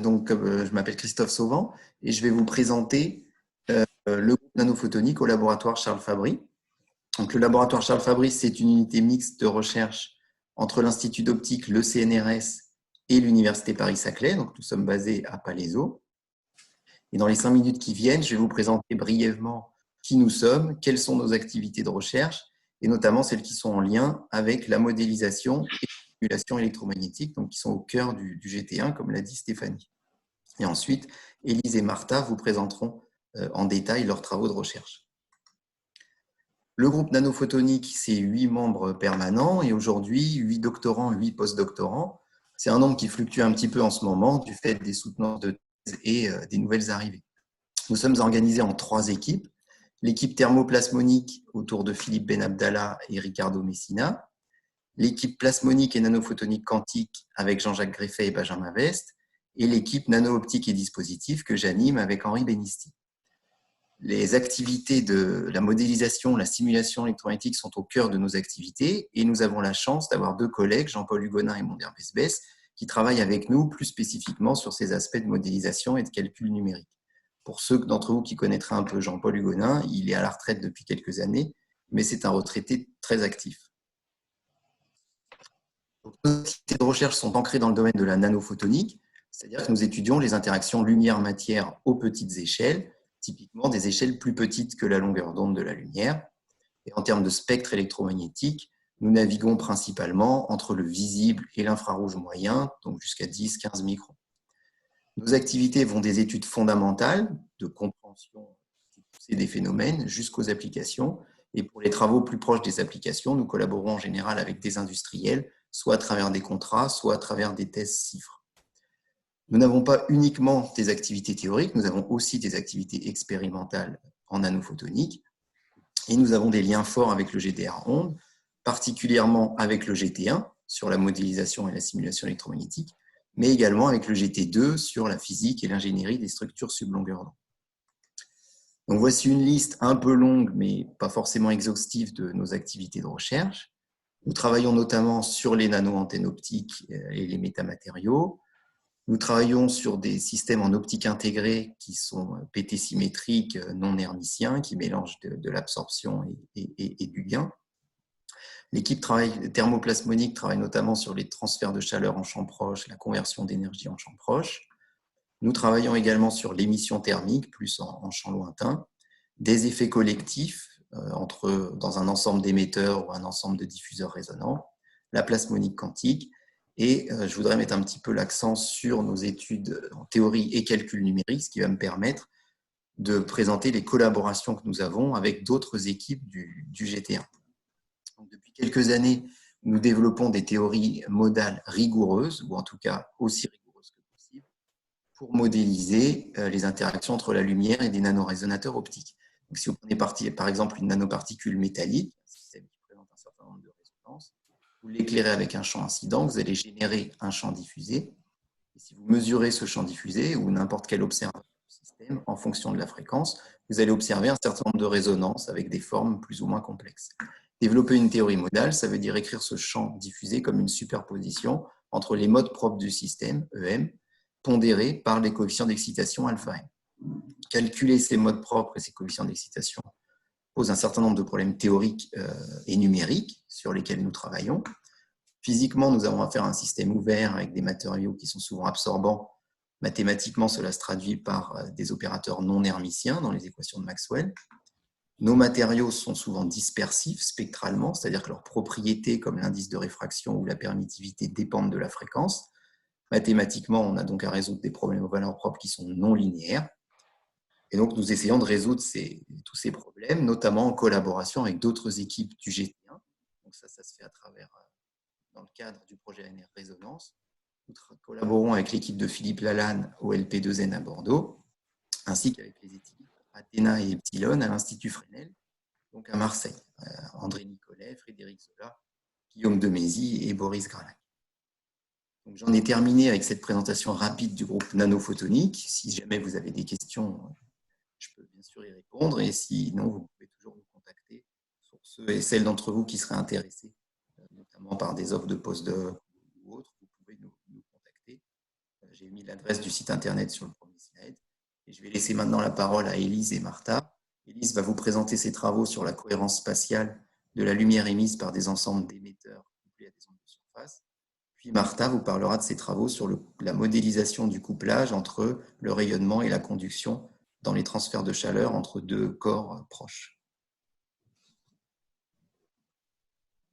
Je m'appelle Christophe Sauvent et je vais vous présenter le groupe nanophotonique au laboratoire Charles Fabry. Donc, le laboratoire Charles Fabry, c'est une unité mixte de recherche entre l'Institut d'optique, le CNRS et l'Université Paris-Saclay. Donc, nous sommes basés à Palaiseau. Et dans les 5 minutes qui viennent, je vais vous présenter brièvement qui nous sommes, quelles sont nos activités de recherche, et notamment celles qui sont en lien avec la modélisation et la simulation électromagnétique, donc qui sont au cœur du GT1, comme l'a dit Stéphanie. Et ensuite, Élise et Martha vous présenteront en détail leurs travaux de recherche. Le groupe nanophotonique, c'est 8 membres permanents et aujourd'hui, 8 doctorants, 8 postdoctorants. C'est un nombre qui fluctue un petit peu en ce moment du fait des soutenances de thèse et des nouvelles arrivées. Nous sommes organisés en 3 équipes. L'équipe thermoplasmonique autour de Philippe Benabdallah et Ricardo Messina. L'équipe plasmonique et nanophotonique quantique avec Jean-Jacques Greffet et Benjamin Vest. Et l'équipe nano-optique et dispositifs que j'anime avec Henri Benisti. Les activités de la modélisation, la simulation électromagnétique sont au cœur de nos activités et nous avons la chance d'avoir 2 collègues, Jean-Paul Hugonin et Monder Besbès, qui travaillent avec nous plus spécifiquement sur ces aspects de modélisation et de calcul numérique. Pour ceux d'entre vous qui connaîtraient un peu Jean-Paul Hugonin, il est à la retraite depuis quelques années, mais c'est un retraité très actif. Nos activités de recherche sont ancrées dans le domaine de la nanophotonique, c'est-à-dire que nous étudions les interactions lumière-matière aux petites échelles, typiquement des échelles plus petites que la longueur d'onde de la lumière. Et en termes de spectre électromagnétique, nous naviguons principalement entre le visible et l'infrarouge moyen, donc jusqu'à 10-15 microns. Nos activités vont des études fondamentales de compréhension des phénomènes jusqu'aux applications. Et pour les travaux plus proches des applications, nous collaborons en général avec des industriels, soit à travers des contrats, soit à travers des tests CIFRE. Nous n'avons pas uniquement des activités théoriques, nous avons aussi des activités expérimentales en nanophotonique et nous avons des liens forts avec le GDR ondes, particulièrement avec le GT1 sur la modélisation et la simulation électromagnétique, mais également avec le GT2 sur la physique et l'ingénierie des structures sublongueur d'onde. Donc voici une liste un peu longue, mais pas forcément exhaustive de nos activités de recherche. Nous travaillons notamment sur les nano-antennes optiques et les métamatériaux. Nous travaillons sur des systèmes en optique intégrée qui sont PT symétriques, non hermitiens, qui mélangent de l'absorption et du gain. L'équipe thermoplasmonique travaille notamment sur les transferts de chaleur en champ proche, la conversion d'énergie en champ proche. Nous travaillons également sur l'émission thermique, plus en champ lointain, des effets collectifs dans un ensemble d'émetteurs ou un ensemble de diffuseurs résonants, la plasmonique quantique. Et je voudrais mettre un petit peu l'accent sur nos études en théorie et calcul numérique, ce qui va me permettre de présenter les collaborations que nous avons avec d'autres équipes du GT1. Donc, depuis quelques années, nous développons des théories modales rigoureuses, ou en tout cas aussi rigoureuses que possible, pour modéliser les interactions entre la lumière et des nanorésonateurs optiques. Donc, si vous prenez par exemple une nanoparticule métallique, un système qui présente un certain nombre de résonances, vous l'éclairez avec un champ incident, vous allez générer un champ diffusé. Et si vous mesurez ce champ diffusé ou n'importe quel observateur du système, en fonction de la fréquence, vous allez observer un certain nombre de résonances avec des formes plus ou moins complexes. Développer une théorie modale, ça veut dire écrire ce champ diffusé comme une superposition entre les modes propres du système, EM, pondérés par les coefficients d'excitation alpha m. Calculer ces modes propres et ces coefficients d'excitation pose un certain nombre de problèmes théoriques et numériques sur lesquels nous travaillons. Physiquement, nous avons affaire à un système ouvert avec des matériaux qui sont souvent absorbants. Mathématiquement, cela se traduit par des opérateurs non hermitiens dans les équations de Maxwell. Nos matériaux sont souvent dispersifs spectralement, c'est-à-dire que leurs propriétés comme l'indice de réfraction ou la permittivité dépendent de la fréquence. Mathématiquement, on a donc à résoudre des problèmes aux valeurs propres qui sont non linéaires. Et donc, nous essayons de résoudre tous ces problèmes, notamment en collaboration avec d'autres équipes du GT1. Donc ça se fait dans le cadre du projet ANR Résonance. Nous collaborons avec l'équipe de Philippe Lalanne au LP2N à Bordeaux, ainsi qu'avec les équipes Athéna et Epsilon à l'Institut Fresnel, donc à Marseille. André Nicolet, Frédéric Zola, Guillaume Demézy et Boris Gralac. J'en ai terminé avec cette présentation rapide du groupe nanophotonique. Si jamais vous avez des questions, je peux bien sûr y répondre. Et sinon, vous pouvez toujours nous contacter sur ceux et celles d'entre vous qui seraient intéressés, notamment par des offres de postdoc ou autres. Vous pouvez nous contacter. J'ai mis l'adresse du site internet sur le premier slide. Et je vais laisser maintenant la parole à Élise et Martha. Élise va vous présenter ses travaux sur la cohérence spatiale de la lumière émise par des ensembles d'émetteurs couplés à des ondes de surface. Puis Martha vous parlera de ses travaux sur la modélisation du couplage entre le rayonnement et la conduction dans les transferts de chaleur entre deux corps proches.